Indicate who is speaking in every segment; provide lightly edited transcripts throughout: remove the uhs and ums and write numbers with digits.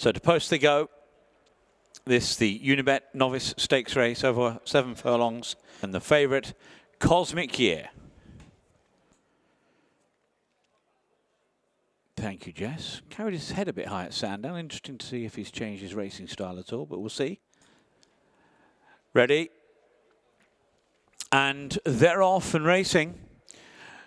Speaker 1: So to post they go. This, the Unibet Novice Stakes race over 7 furlongs. And the favourite, Cosmic Year. Thank you, Jess. Carried his head a bit high at Sandown. Interesting to see if he's changed his racing style at all, but we'll see. Ready. And they're off and racing.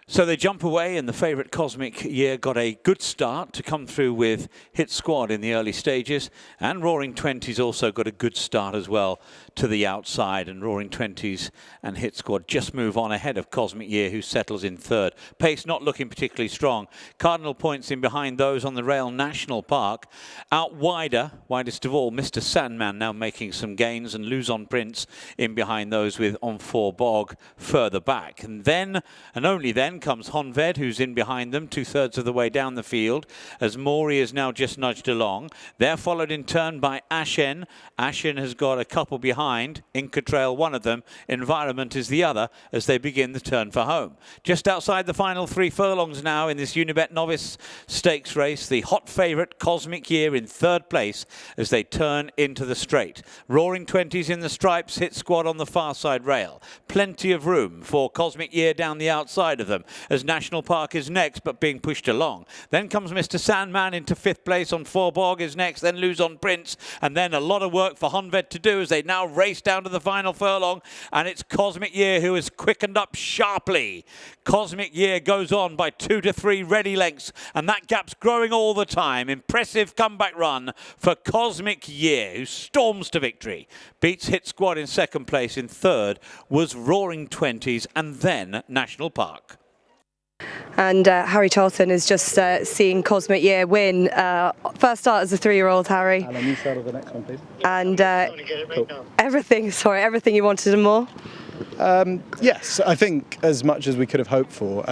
Speaker 1: So they jump away, and the favourite Cosmic Year got a good start to come through with Hit Squad in the early stages, and Roaring Twenties also got a good start as well to the outside, and Roaring Twenties and Hit Squad just move on ahead of Cosmic Year, who settles in third. Pace not looking particularly strong. Cardinal Points in behind those on the rail. National Park out wider, widest of all, Mr. Sandman now making some gains, and Luzon Prince in behind those with On 4 Bog further back. And then, and only then, comes Honved, who's in behind them 2/3 of the way down the field, as Maury is now just nudged along. They're followed in turn by Ashen. Ashen has got a couple behind. Inca Trail, one of them. Environment is the other, as they begin the turn for home. Just outside the final 3 furlongs now in this Unibet Novice Stakes race, the hot favourite Cosmic Year in 3rd place as they turn into the straight. Roaring Twenties in the stripes, Hit Squad on the far side rail. Plenty of room for Cosmic Year down the outside of them, as National Park is next, but being pushed along. Then comes Mr. Sandman into 5th place. On 4 Bog is next, then Luzon Prince, and then a lot of work for Honved to do as they now race down to the final furlong, and it's Cosmic Year who has quickened up sharply. Cosmic Year goes on by 2 to 3 ready lengths, and that gap's growing all the time. Impressive comeback run for Cosmic Year, who storms to victory. Beats Hit Squad in 2nd place. In 3rd was Roaring Twenties, and then National Park.
Speaker 2: And Harry Charlton is just seeing Cosmic Year win. First start as a 3-year-old, Harry.
Speaker 3: Alan, you start with the next one, please.
Speaker 2: And everything you wanted and more?
Speaker 3: Yes, I think as much as we could have hoped for.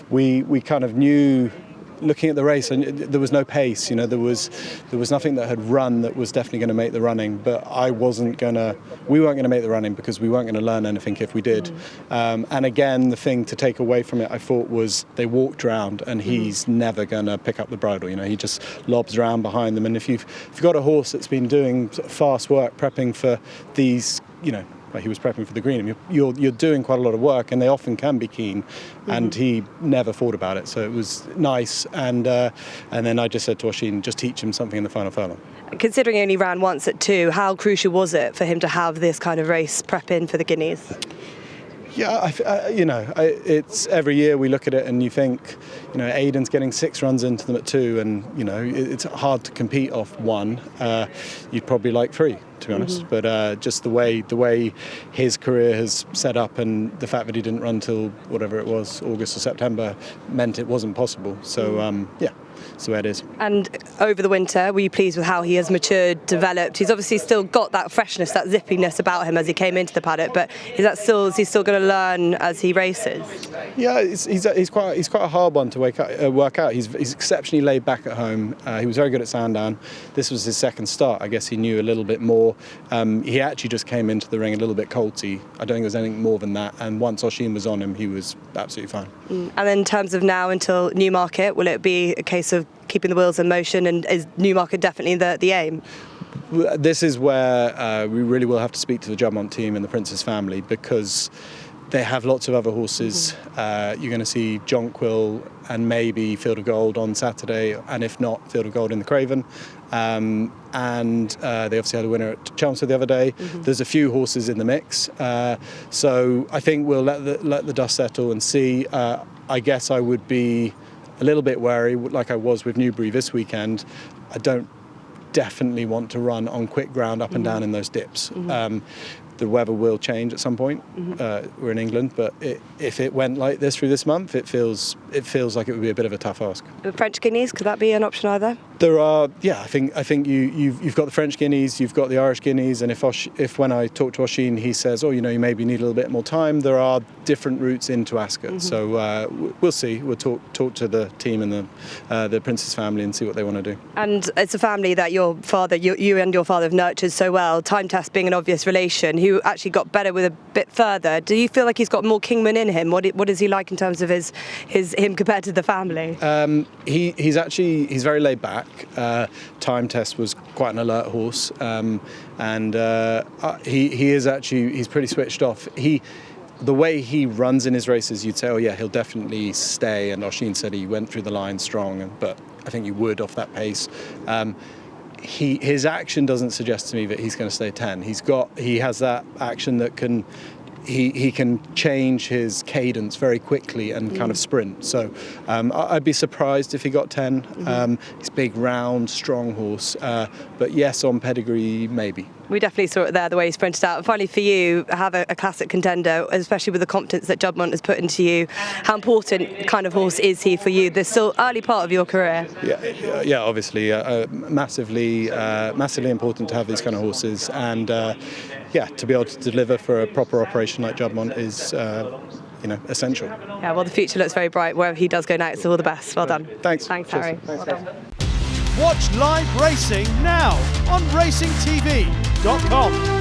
Speaker 3: We kind of knew, looking at the race, and there was no pace. You know, there was nothing that had run that was definitely going to make the running. But we weren't going to make the running because we weren't going to learn anything if we did. And again, the thing to take away from it, I thought, was they walked around, and he's never going to pick up the bridle. You know, he just lobs around behind them. And if you've got a horse that's been doing sort of fast work, prepping for these, you know. Like he was prepping for the green. You're doing quite a lot of work, and they often can be keen. And he never thought about it, so it was nice. And then I just said to Oshin, just teach him something in the final furlong.
Speaker 2: Considering he only ran once at 2, how crucial was it for him to have this kind of race prep in for the Guineas?
Speaker 3: Yeah, it's every year we look at it and you think, you know, Aidan's getting 6 runs into them at 2, and you know it's hard to compete off 1. You'd probably like 3, to be honest. But just the way his career has set up, and the fact that he didn't run till whatever it was, August or September, meant it wasn't possible. So yeah. That's the way it is.
Speaker 2: And over the winter, were you pleased with how he has matured, developed? He's obviously still got that freshness, that zippiness about him as he came into the paddock, but is he still going to learn as he races?
Speaker 3: Yeah, he's quite a hard one to work out. He's exceptionally laid back at home. He was very good at Sandown. This was his 2nd start. I guess he knew a little bit more. He actually just came into the ring a little bit colty. I don't think there was anything more than that. And once Oshin was on him, he was absolutely fine.
Speaker 2: And then in terms of now until Newmarket, will it be a case of keeping the wheels in motion, and is Newmarket definitely the aim?
Speaker 3: This is where we really will have to speak to the Juddmonte team and the Princess family, because they have lots of other horses. You're going to see Jonquil and maybe Field of Gold on Saturday, and if not, Field of Gold in the Craven. And they obviously had a winner at Chelmsford the other day. There's a few horses in the mix. So I think we'll let the dust settle and see. I guess I would be a little bit wary, like I was with Newbury this weekend. I don't definitely want to run on quick ground up and down in those dips. The weather will change at some point. We're in England, but if it went like this through this month, it feels like it would be a bit of a tough ask.
Speaker 2: The French Guineas, could that be an option either?
Speaker 3: There are, yeah. I think you've got the French Guineas, you've got the Irish Guineas, and if when I talk to Oshin, he says, oh, you know, you maybe need a little bit more time, there are different routes into Ascot. So we'll see. We'll talk to the team and the Princess family and see what they want to do.
Speaker 2: And it's a family that your father, you and your father have nurtured so well. Time Test being an obvious relation, who actually got better with a bit further. Do you feel like he's got more Kingman in him? What is he like in terms of him compared to the family? He's very laid back.
Speaker 3: track. Time test was quite an alert horse, and he's pretty switched off. The way he runs in his races, you'd say, oh yeah, he'll definitely stay. And Oshin said he went through the line strong, but I think he would off that pace. His action doesn't suggest to me that he's going to stay 10. He has that action that can. He can change his cadence very quickly and kind of sprint. So I'd be surprised if he got 10. He's big, round, strong horse. But yes, on pedigree, maybe.
Speaker 2: We definitely saw it there, the way he sprinted out. And finally, for you, have a classic contender, especially with the confidence that Juddmonte has put into you. How important kind of horse is he for you? There's still early part of your career.
Speaker 3: Yeah, obviously, massively important to have these kind of horses, and to be able to deliver for a proper operation like Juddmonte is, essential.
Speaker 2: Yeah, well, the future looks very bright wherever he does go next. So all the best. Well done.
Speaker 3: Thanks.
Speaker 2: Thanks,
Speaker 3: Cheers.
Speaker 2: Harry.
Speaker 3: Thanks.
Speaker 2: Well done.
Speaker 4: Watch live racing now on racingtv.com.